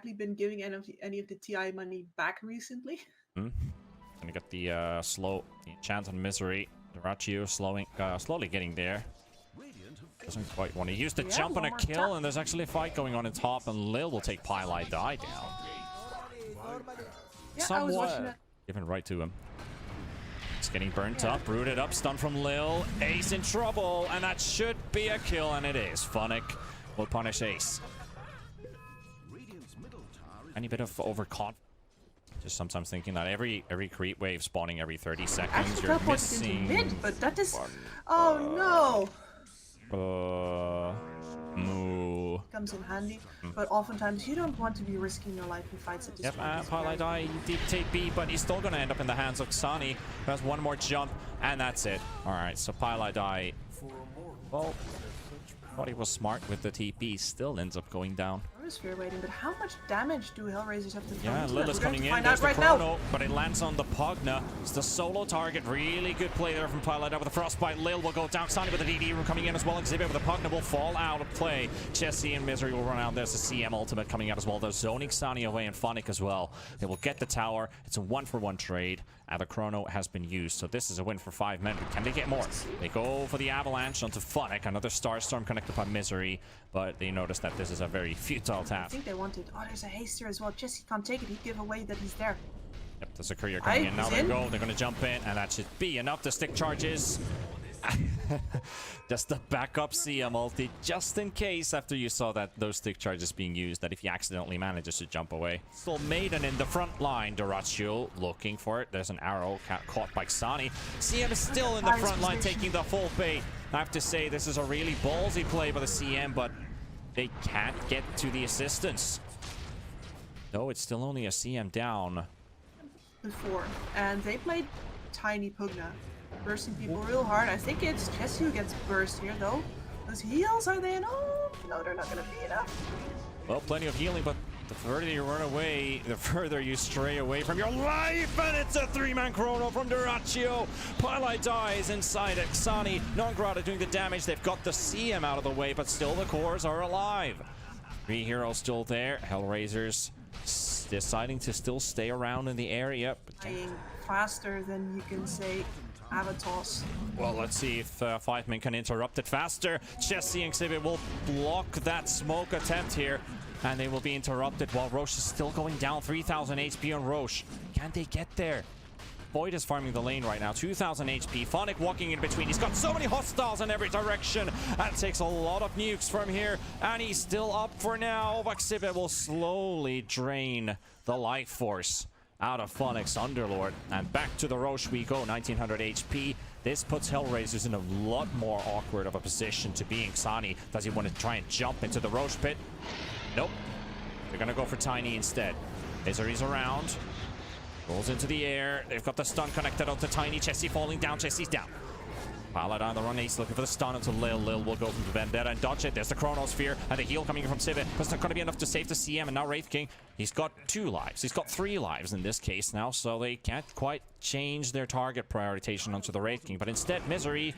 exactly been giving any of the TI money back recently. Gonna get the slow enchant on misery. Duraccio slowly getting there. Doesn't quite want to use the jump on a kill, and there's actually a fight going on in top, and Lil will take Pylai Die down. Yeah, I was watching that. Given right to him. It's getting burnt up, rooted up, stun from Lil. Ace in trouble, and that should be a kill, and it is. Funnick will punish Ace. Any bit of overconfidence. Just sometimes thinking that every creep wave spawning every 30 seconds, actually you're missing. Mid, but that is. Oh no! Moo. Comes in handy, but oftentimes you don't want to be risking your life in fights at this point. Pylai Die deep take B, but he's still gonna end up in the hands of Xani, who has one more jump, and that's it. Alright, so Pylai Die, well, thought he was smart with the TP, still ends up going down. I was fear waiting, but how much damage do Hellraisers have to do? Yeah, Lilith's coming in, there's the Chrono, but it lands on the Pugna. It's the solo target, really good play there from Pylai Die with the Frostbite. Lil will go down, Xani with the DD room coming in as well. Exhibit with the Pugna will fall out of play. Chessie and Misery will run out. There's the CeeM ultimate coming out as well. They're zoning Xani away and Funnick as well. They will get the tower. It's a 1-for-1 trade, and the Chrono has been used, so this is a win for 5 men. Can they get more? They go for the Avalanche onto Funnick, another Starstorm connected by Misery, but they notice that this is a very futile task. I think they wanted. Oh, there's a haste here as well. Jesse can't take it. He'd give away that he's there. Yep, there's a courier coming in. Now they go. They're going to jump in, and that should be enough to stick charges. Just the backup CeeM ulti, just in case after you saw that those stick charges being used, that if he accidentally manages to jump away. Still Maiden in the front line. Duraccio looking for it. There's an arrow caught by Xani. CeeM is still in the front line taking the full bait. I have to say, this is a really ballsy play by the CeeM, but they can't get to the assistance. No, it's still only a CeeM down. Before, and they played Tiny Pugna, bursting people real hard. I think it's Jesse who gets burst here, though. Those heals, are they enough? No, they're not going to be enough. Well, plenty of healing, but the further you run away, the further you stray away from your life, and it's a 3-man Chrono from Duraccio. Pylai dies inside it. Xani, Non-Grata doing the damage. They've got the CeeM out of the way, but still the cores are alive. 3 heroes still there. Hellraisers deciding to still stay around in the area. Dying faster than you can say Avatars. Well, let's see if 5 men can interrupt it faster. Chessie and Exhibit will block that smoke attempt here, and they will be interrupted while Roche is still going down. 3,000 HP on Roche. Can they get there? Void is farming the lane right now. 2,000 HP. Funnick walking in between. He's got so many hostiles in every direction. That takes a lot of nukes from here. And he's still up for now. Exhibit will slowly drain the life force out of Funnick's Underlord. And back to the Roche we go. 1,900 HP. This puts Hellraisers in a lot more awkward of a position to being Xani. Does he want to try and jump into the Roche pit? Nope. They're going to go for Tiny instead. Misery's around. Rolls into the air. They've got the stun connected onto Tiny. Chessie falling down. Chessie's down. Pylai on the run. Ace looking for the stun onto Lil. Lil will go from the Vendetta and dodge it. There's the Chronosphere and the heal coming in from Civet. But it's not going to be enough to save the CeeM. And now Wraith King, he's got 2 lives. He's got 3 lives in this case now. So they can't quite change their target prioritization onto the Wraith King. But instead, Misery,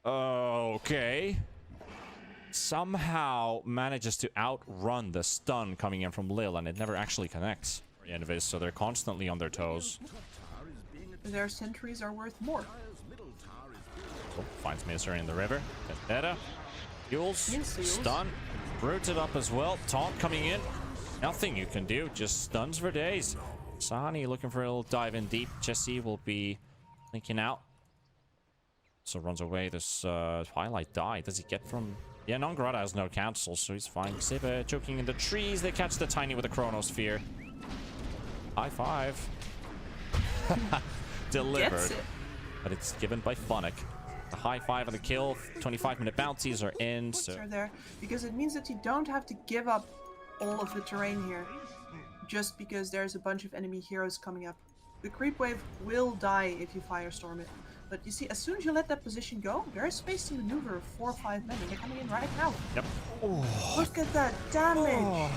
okay, somehow manages to outrun the stun coming in from Lil. And it never actually connects. Invis, so they're constantly on their toes. Their sentries are worth more. Oh, finds Misery in the river. Vendetta. Fuels. Stun. Rooted up as well. Taunt coming in. Nothing you can do. Just stuns for days. Xani looking for a little dive in deep. Chessie will be linking out. So runs away. This Twilight die. Does he get from... Yeah, Non-Grata has no cancel, so he's fine. Siba choking in the trees. They catch the Tiny with a Chronosphere. High five. Delivered. But it's given by Funnick. The high five on the kill. 25-minute bounties are in. So are there because it means that you don't have to give up all of the terrain here just because there's a bunch of enemy heroes coming up. The creep wave will die if you firestorm it. But you see, as soon as you let that position go, there's space to maneuver 4 or 5 men, and they're coming in right now. Yep. Oh. Look at that damage!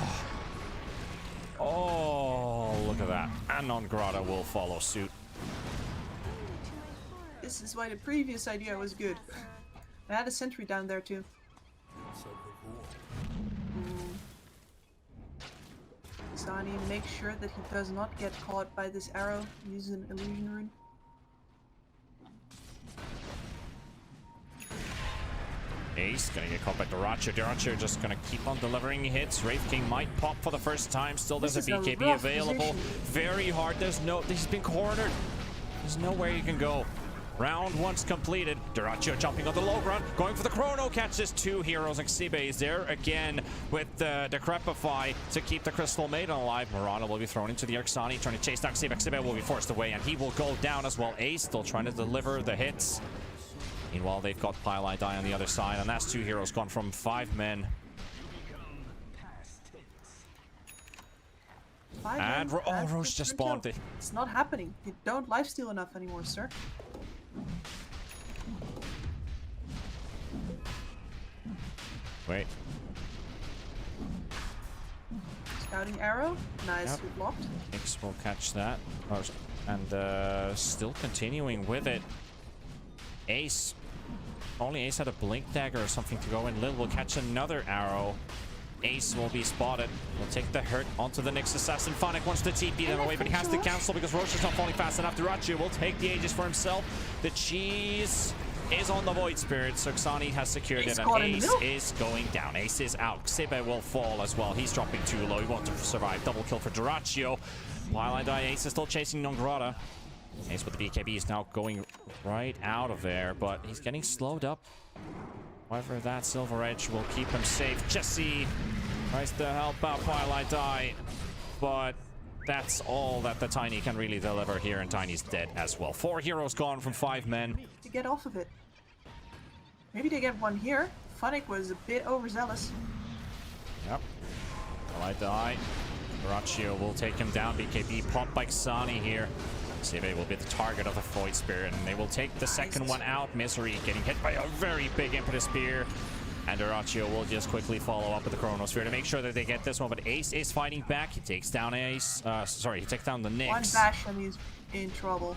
Oh, look at that. And Non-Grata will follow suit. This is why the previous idea was good. I had a sentry down there too. Oxani. Make sure that he does not get caught by this arrow. Use an illusion rune. Ace gonna get caught by Dyrachyo. Dyrachyo just gonna keep on delivering hits. Wraith King might pop for the first time. Still there's a BKB available. Very hard. He's been cornered. There's nowhere you can go. Round one's completed. Dyrachyo jumping on the low ground, going for the chrono, catches two heroes, and CeeM is there again with the Decrepify to keep the Crystal Maiden alive. Murata will be thrown into the Oxani, trying to chase down CeeM. CeeM will be forced away, and he will go down as well. Ace still trying to deliver the hits. Meanwhile, they've got Pylai Die on the other side, and that's two heroes gone from 5 men. And Roche just spawned. It's not happening. You don't lifesteal enough anymore, sir. Wait. Scouting arrow. Nice. Yep. Good blocked. Nyx will catch that. And still continuing with it. Ace. Only Ace had a blink dagger or something to go in. Lil will catch another arrow. Ace will be spotted. Will take the hurt onto the Nyx assassin. Phonic wants to TP them away, but he has to cancel because Roche is not falling fast enough. Dyrachyo will take the Aegis for himself. The cheese is on the Void Spirit. Oxani has secured it, and Ace is going down. Ace is out. CeeM will fall as well. He's dropping too low. He wants to survive. Double kill for Dyrachyo. While I die, Ace is still chasing Nongrata. Ace with the BKB is now going right out of there, but he's getting slowed up. However, that Silver Edge will keep him safe. Jesse tries to help out Pylai Die, but that's all that the Tiny can really deliver here, and Tiny's dead as well. 4 heroes gone from 5 men. To get off of it. Maybe they get one here. Phonic was a bit overzealous. Yep. Pylai Die. Dyrachyo will take him down. BKB pop by Xani here. CeeM will be the target of the Void Spirit, and they will take the second one out. Misery getting hit by a very big Impetus Spear, and Dyrachyo will just quickly follow up with the Chronosphere to make sure that they get this one. But Ace is fighting back. He takes down Ace. Sorry, he takes down the Nyx. One bash and he's in trouble.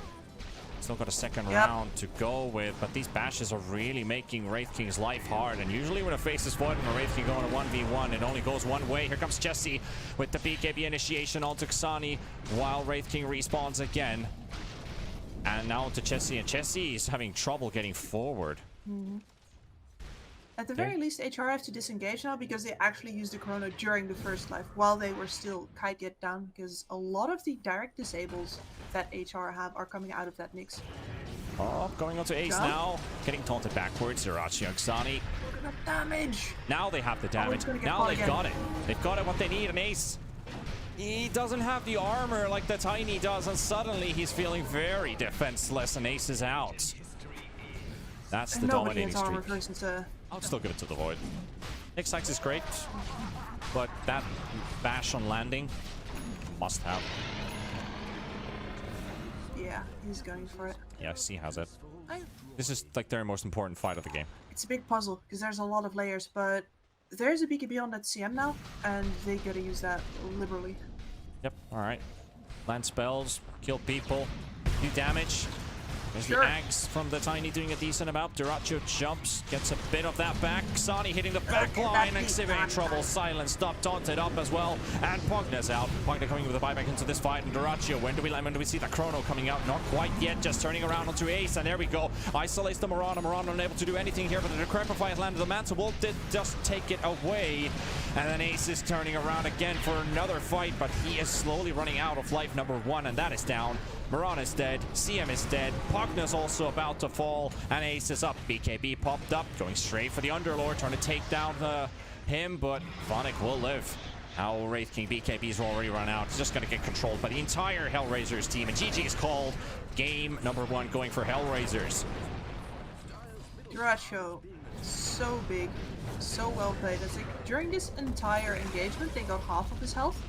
Still got a second round to go with, but these bashes are really making Wraith King's life hard. And usually when a face is void and a Wraith King going to 1v1, it only goes one way. Here comes Jesse with the BKB initiation onto Xani while Wraith King respawns again. And now onto Jesse, and Jesse is having trouble getting forward. At the very least, HR have to disengage now because they actually used the Chrono during the first life while they were still kite get down, because a lot of the direct disables that HR have are coming out of that Nyx. Oh, going on to Ace now. Getting taunted backwards. Dyrachyo, Xani. Look at the damage! Now they have the damage. Now they've got it. They've got it what they need, and Ace. He doesn't have the armor like the Tiny does, and suddenly he's feeling very defenseless, and Ace is out. That's the dominating streak. I'll still give it to the Void. Nyx is great, but that bash on landing, must have. Yeah, he's going for it. Yeah, he has it. This is like their most important fight of the game. It's a big puzzle because there's a lot of layers, but there's a BKB on that CeeM now, and they gotta use that liberally. Yep, alright. Land spells, kill people, do damage. There's the Axe from the Tiny doing a decent amount. Dyrachyo jumps, gets a bit of that back. Xani hitting the back line, and CeeM in trouble. Silence, stop, taunted up as well. And Pugna's out. Pugna coming with a buyback into this fight. And Dyrachyo, when do we see the Chrono coming out? Not quite yet, just turning around onto Ace. And there we go. Isolates the Murata. Murata unable to do anything here, but the Decrepify has landed. The Mantle Wolf did just take it away. And then Ace is turning around again for another fight, but he is slowly running out of life number 1, and that is down. Murata is dead, CeeM is dead, Pugna's also about to fall, and Ace is up. BKB popped up, going straight for the Underlord, trying to take down him, but Phonic will live. Now Wraith King BKB's already run out. He's just going to get controlled by the entire Hellraisers team, and GG is called. Game number 1 going for Hellraisers. Dyrachyo, so big, so well played. It's like during this entire engagement, they got half of his health.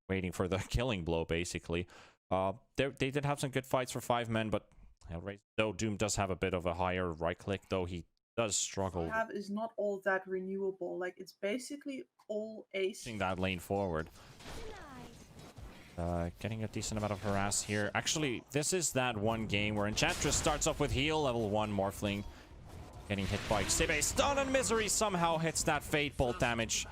Waiting for the killing blow, basically. They did have some good fights for 5 men, but Hellraiser, though Doom does have a bit of a higher right click, though he does struggle. What I have is not all that renewable. Like, it's basically all Ace. That lane forward. Getting a decent amount of harass here. Actually, this is that one game where Enchantress starts off with heal, level 1 Morphling. Getting hit by CeeM. Stun, and Misery somehow hits that Fate Bolt damage.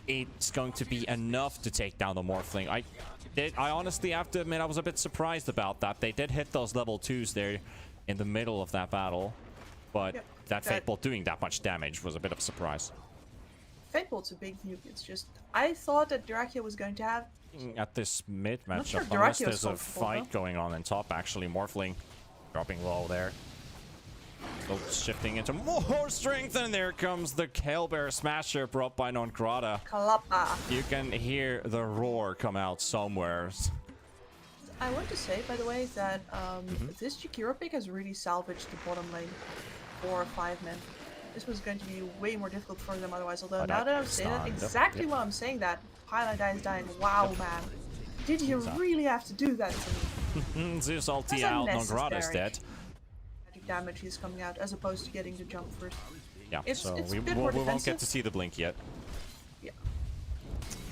it's going to be enough to take down the Morphling. I honestly have to admit I was a bit surprised about that. They did hit those level 2s there in the middle of that battle, but that Fate Bolt doing that much damage was a bit of a surprise. Fate Bolt's a big nuke. It's just I thought that Dracula was going to have at this mid matchup, sure unless Dracula's there's a comfortable, fight going on in top. Actually, Morphling dropping low there. So shifting into more strength, and there comes the Hellbear Smasher brought by Nongrata. Kalapa. You can hear the roar come out somewhere. I want to say, by the way, that this Jakiro pick has really salvaged the bottom lane for 5 men. This was going to be way more difficult for them otherwise. Although now that I'm saying that, exactly while I'm saying that, Highlight Eye is dying. Wow, man. Did you really have to do that to me? Zeus ulti out, Nongrata's dead. Magic damage is coming out as opposed to getting the jump first. Yeah, so we won't get to see the blink yet. Yeah.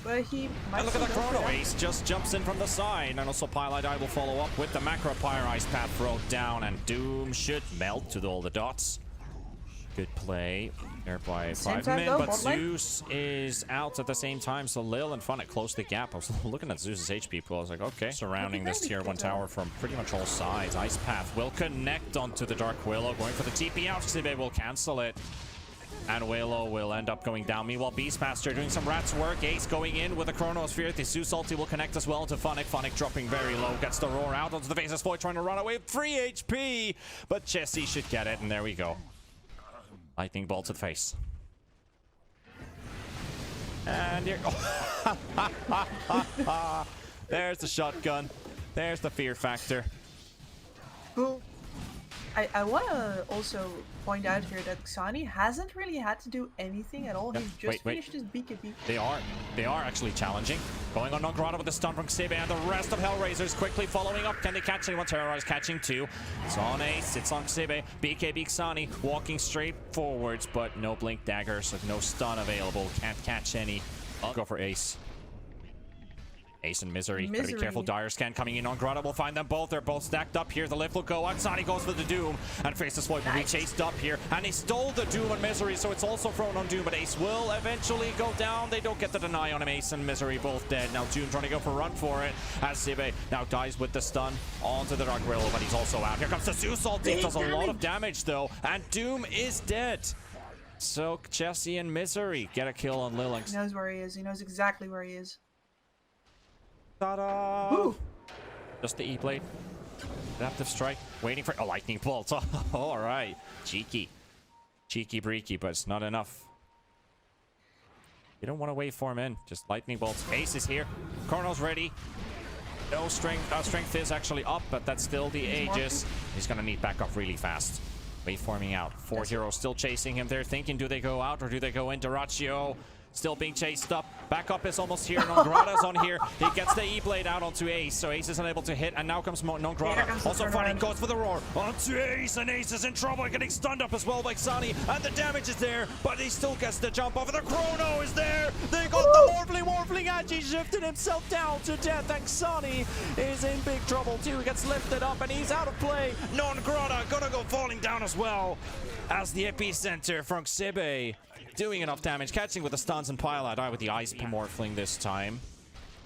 But he might. And look at the Chrono Ace, just jumps in from the side. And also Highlight Eye will follow up with the Macro Pyre Ice Path throw down, and Doom should melt to all the dots. Good play there by 5 men, but Zeus is out at the same time, so Lil and Funnet close the gap. I was looking at Zeus's HP pool, I was like, okay. Surrounding this tier 1 tower from pretty much all sides. Ice Path will connect onto the Dark Willow, going for the TP out. CeeM will cancel it, and Willow will end up going down. Meanwhile, Beastmaster doing some rat's work. Ace going in with a Chronosphere. The Zeus ulti will connect as well to Funnet. Funnet dropping very low, gets the roar out onto the Vasus Void, trying to run away with 3 HP, but Jessie should get it, and there we go. Lightning bolt to the face. And here. There's the shotgun. There's the fear factor. Boom. I want to also point out here that Xani hasn't really had to do anything at all. He's just finished his BKB. They are actually challenging. Going on Nongrata with the stun from CeeM, and the rest of Hellraisers quickly following up. Can they catch anyone? Terrorize catching 2. It's on Ace, it's on CeeM. BKB Xani walking straight forwards, but no blink daggers, so no stun available. Can't catch any. I'll go for Ace. Ace and Misery. Gotta be careful. Dire Scan coming in on Grotto. We'll find them both. They're both stacked up here. The lift will go. Xani goes for the Doom. And Faceless Void will be chased up here. And he stole the Doom and Misery, so it's also thrown on Doom. But Ace will eventually go down. They don't get the deny on him. Ace and Misery both dead. Now Doom trying to go for a run for it. As CeeM now dies with the stun onto the Dark Willow, but he's also out. Here comes the Zeus ulti. Does a lot of damage though. And Doom is dead. So Jessie and Misery get a kill on Lilynx. He knows where he is. He knows exactly where he is. Ta-da! Ooh. Just the E-Blade. Adaptive Strike. Waiting for a Lightning Bolt. Alright. Cheeky. Cheeky breaky, but it's not enough. You don't want to waveform in. Just Lightning Bolts. Ace is here. Chrono's ready. No strength. Strength is actually up, but that's still the Aegis. He's going to need backup really fast. Waveforming out. 4 heroes still chasing him. They're thinking, do they go out or do they go in? Duraccio still being chased up. Backup is almost here. Nongrata's on here. He gets the E-Blade out onto Ace, so Ace is unable to hit, and now comes Nongrata. Also fighting, goes for the roar onto Ace, and Ace is in trouble, getting stunned up as well by Xani, and the damage is there, but he still gets the jump off, and the Chrono is there. They got the Morphling Agi shifted himself down to death, and Xani is in big trouble too. He gets lifted up, and he's out of play. Nongrata gonna go falling down as well, as the epicenter from CeeM doing enough damage, catching with the stuns, and Highlight Eye with the Ice Morphling this time.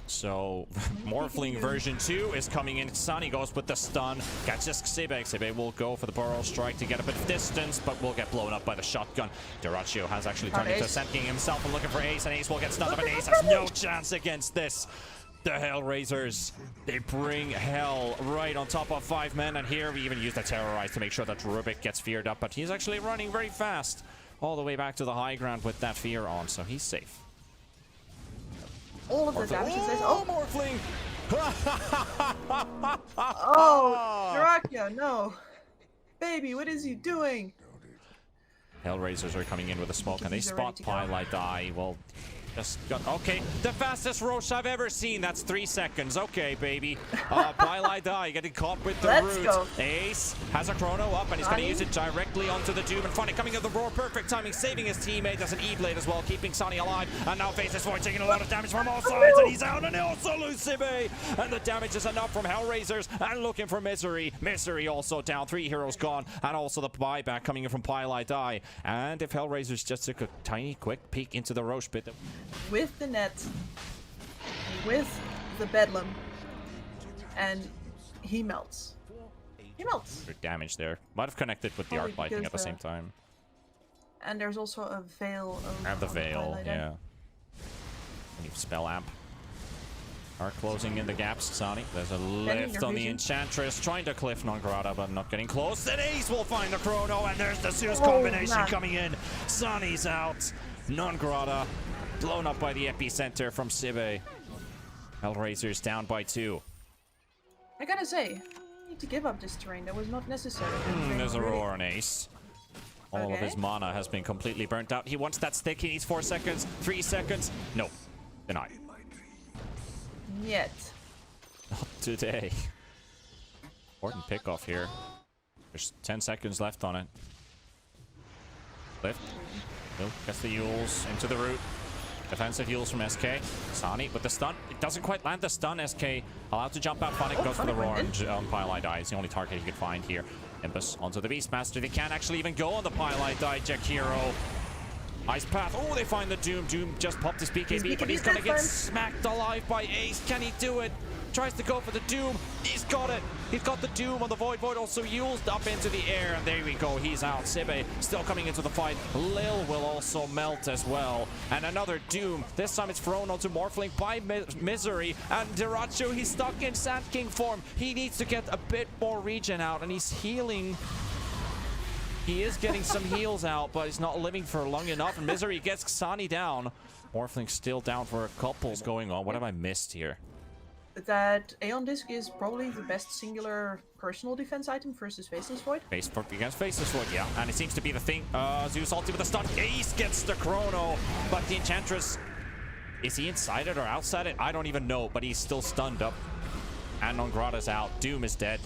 So Morphling version 2 is coming in. Xani goes with the stun, catches CeeM. CeeM will go for the Burrow Strike to get a bit of distance, but will get blown up by the shotgun. Duraccio has actually turned into Sand King himself and looking for Ace, and Ace will get stunned up, and Ace has no chance against this. The Hellraisers, they bring hell right on top of 5 men, and here we even use the Terrorize to make sure that Rubik gets feared up, but he's actually running very fast all the way back to the high ground with that fear on, so he's safe. All of the damage is this. Oh, Morphling! Oh, Duraccio, no. Baby, what is he doing? Hellraisers are coming in with a smoke, and they spot Highlight Eye. Well, just got, okay, the fastest Roche I've ever seen. That's 3 seconds. Okay, baby. Highlight Eye getting caught with the root. Ace has a Chrono up, and he's going to use it directly onto the Doom. And Funny coming in the roar. Perfect timing, saving his teammate. There's an E-Blade as well, keeping Xani alive. And now Vasus Void taking a lot of damage from all sides, and he's out, and they also lose CeeM. And the damage is enough from Hellraisers, and looking for Misery. Misery also down. 3 heroes gone, and also the buyback coming in from Highlight Eye. And if Hellraisers just took a tiny quick peek into the Roche pit. with the net, with the bedlam, and he melts. He melts. Good damage there. Might have connected with the Probably arc lightning at the because, same time. And there's also a veil. I have the veil, highlighter. yeah. We need spell amp. Are closing in the gaps, Sani. There's a lift on the Enchantress, trying to cliff non-grata, but not getting close. Then Ace will find the chrono, and there's the Zeus combination coming in. Sani's out. Non-grata blown up by the epicenter from CeeM. Hellraiser's down by 2. I gotta say, I need to give up this terrain. That was not necessary. There's a roar on Ace. All of his mana has been completely burnt out. He wants that stick. He needs 4 seconds, 3 seconds. No, denied. Yet. Not today. Important pickoff here. There's 10 seconds left on it. Lift. No, gets the Yules into the root. Defensive Yules from SK. Sani with the stun. It doesn't quite land the stun. SK allowed to jump out. Phonic goes for the roar, and Pylite Die is the only target he could find here. Impus onto the Beastmaster. They can't actually even go on the Pylite Die. Jakiro. Ice Path. Oh, they find the Doom. Doom just popped his BKB, but he's gonna get smacked alive by Ace. Can he do it? Tries to go for the Doom. He's got it. He's got the Doom on the Void. Void also used up into the air, and there we go. He's out. CeeM still coming into the fight. Lil will also melt as well. And another Doom. This time it's thrown onto Morphling by Misery. And Diracho, he's stuck in Sand King form. He needs to get a bit more regen out, and he's healing. He is getting some heals out, but he's not living for long enough. And Misery gets Sani down. Morphling still down for a couple. What's going on? What have I missed here? That Aeon Disc is probably the best singular personal defense item versus Faceless Void. Against Faceless Void, yeah. And it seems to be the thing. Zeus ulti with a stun. Ace gets the chrono, but the Enchantress, is he inside it or outside it? I don't even know, but he's still stunned up. And Non-Grata's out. Doom is dead.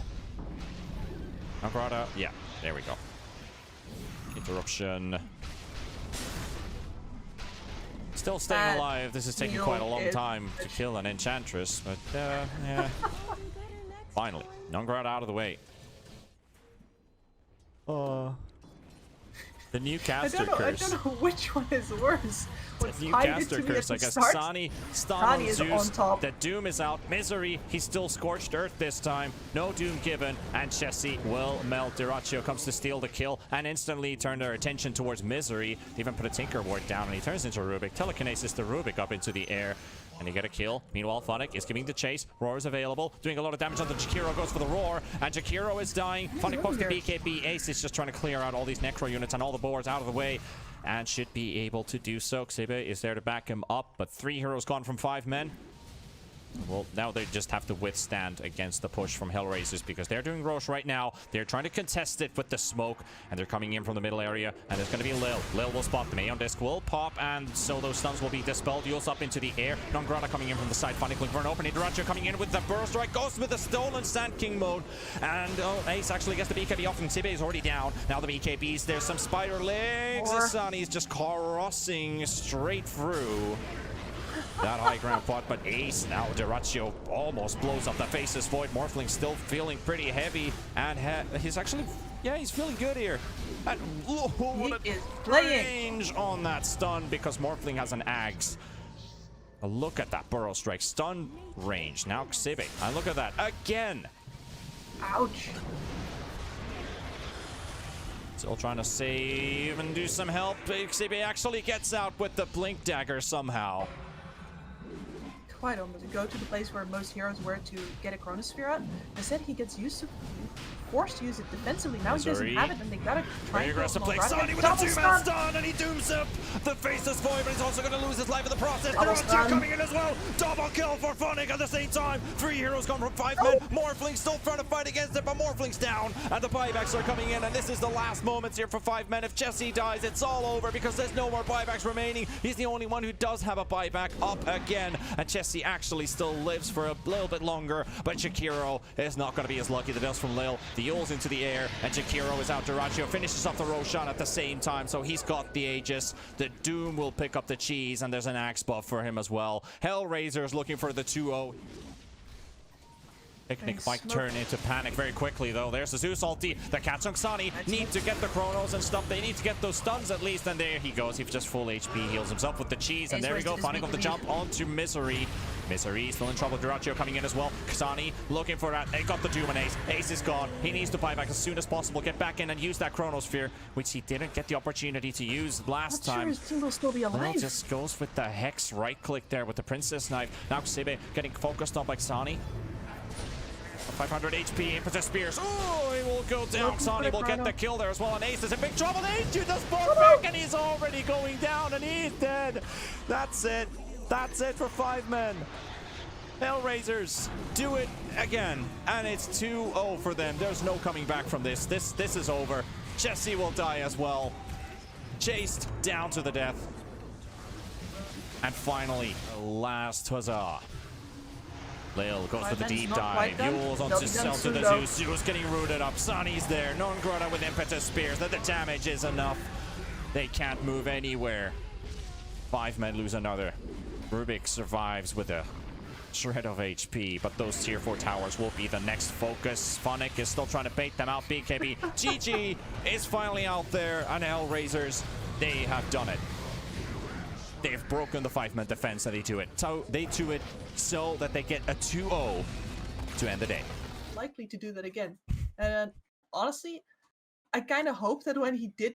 Non-Grata, yeah, there we go. Interruption. Still staying alive. This is taking quite a long time to kill an Enchantress, but yeah. Finally, Non-Grata out of the way. The new caster curse. I don't know which one is worse. The new caster curse, I guess. Sani stun on Zeus. On top. The Doom is out. Misery, he's still Scorched Earth this time. No Doom given, and Chessie will melt. Diracho comes to steal the kill and instantly turn their attention towards Misery. They even put a Tinker Ward down, and he turns into Rubik. Telekinesis the Rubik up into the air. And you get a kill. Meanwhile, Phonic is giving the chase. Roar is available, doing a lot of damage on the Jakiro. Goes for the Roar, and Jakiro is dying. Phonic pokes the BKB. Ace is just trying to clear out all these Necro units and all the boards out of the way, and should be able to do so. CeeM is there to back him up, but 3 heroes gone from 5 men. Well, now they just have to withstand against the push from Hellraisers, because they're doing Roche right now. They're trying to contest it with the smoke, and they're coming in from the middle area, and there's going to be Lil. Lil will spot them. Aeon Disc will pop, and so those stuns will be dispelled. Yules up into the air. Non-Grata coming in from the side. Phonic looking for an opening. Diracho coming in with the burst strike. Goes with the stolen Sand King mode, and Ace actually gets the BKB off, and CeeM is already down. Now the BKBs. There's some spider legs. Sani's just crossing straight through that high ground fought, but Ace, now Diracho almost blows up the Faceless Void. Morphling still feeling pretty heavy, and he's actually, yeah, he's feeling good here. And what a range on that stun, because Morphling has an Axe. Look at that Burrow Strike stun range. Now CeeM, and look at that again. Ouch. Still trying to save and do some help. CeeM actually gets out with the Blink Dagger somehow. Quite almost go to the place where most heroes were to get a Chronosphere out. Instead, he gets forced to use it defensively. Now he doesn't have it, and they gotta try and aggressive play. Sani with a 2-man stun, and he dooms up the Faceless Void, but he's also going to lose his life in the process. Diracho coming in as well. Double kill for Phonic at the same time. 3 heroes come from 5 men. Morphling still trying to fight against it, but Morphling's down, and the buybacks are coming in, and this is the last moments here for 5 men. If Chessie dies, it's all over, because there's no more buybacks remaining. He's the only one who does have a buyback up again, and Chessie actually still lives for a little bit longer, but Jakiro is not going to be as lucky. The dust from Lil. The Yules into the air, and Jakiro is out. Diracho finishes off the Roshan at the same time, so he's got the Aegis. The Doom will pick up the cheese, and there's an Axe buff for him as well. Hellraiser's looking for the 2-0. Picnic Nice might smoke. turn into panic very quickly, though. There's the Zeus ulti. The Katsungsani need to get the chronos and stuff. They need to get those stuns at least. And there he goes. He's just full HP. Heals himself with the cheese. And there we go. Finding off the jump onto Misery. Misery still in trouble. Duracio coming in as well. Kasani looking for that. They got the Doom and Ace. Ace is gone. He needs to buy back as soon as possible. Get back in and use that Chronosphere, which he didn't get the opportunity to use last Not sure time. his team will still be Well, alive. just goes with the Hex right click there with the Princess Knife. Now CeeM getting focused on by Kasani. 500 HP, Impetus Spears. Oh, he will go down. Xani will get the kill there as well. And Ace is in big trouble. Into the spawn back, and he's already going down, and he's dead. That's it. That's it for 5 men. Hellraisers do it again, and it's 2-0 for them. There's no coming back from this. This is over. Jesse will die as well. Chased down to the death. And finally, the last huzzah. Lil goes for the deep dive. Yules onto the Zeus. Zeus getting rooted up. Sonny's there. Non-Grota with Impetus Spears. That the damage is enough. They can't move anywhere. 5 men lose another. Rubik survives with a shred of HP, but those tier 4 towers will be the next focus. Phonic is still trying to bait them out. BKB. GG is finally out there, and Hellraisers, they have done it. They've broken the 5-man defense, and they do it. So they do it so that they get a 2-0 to end the day. Likely to do that again. And honestly, I kind of hope that when he did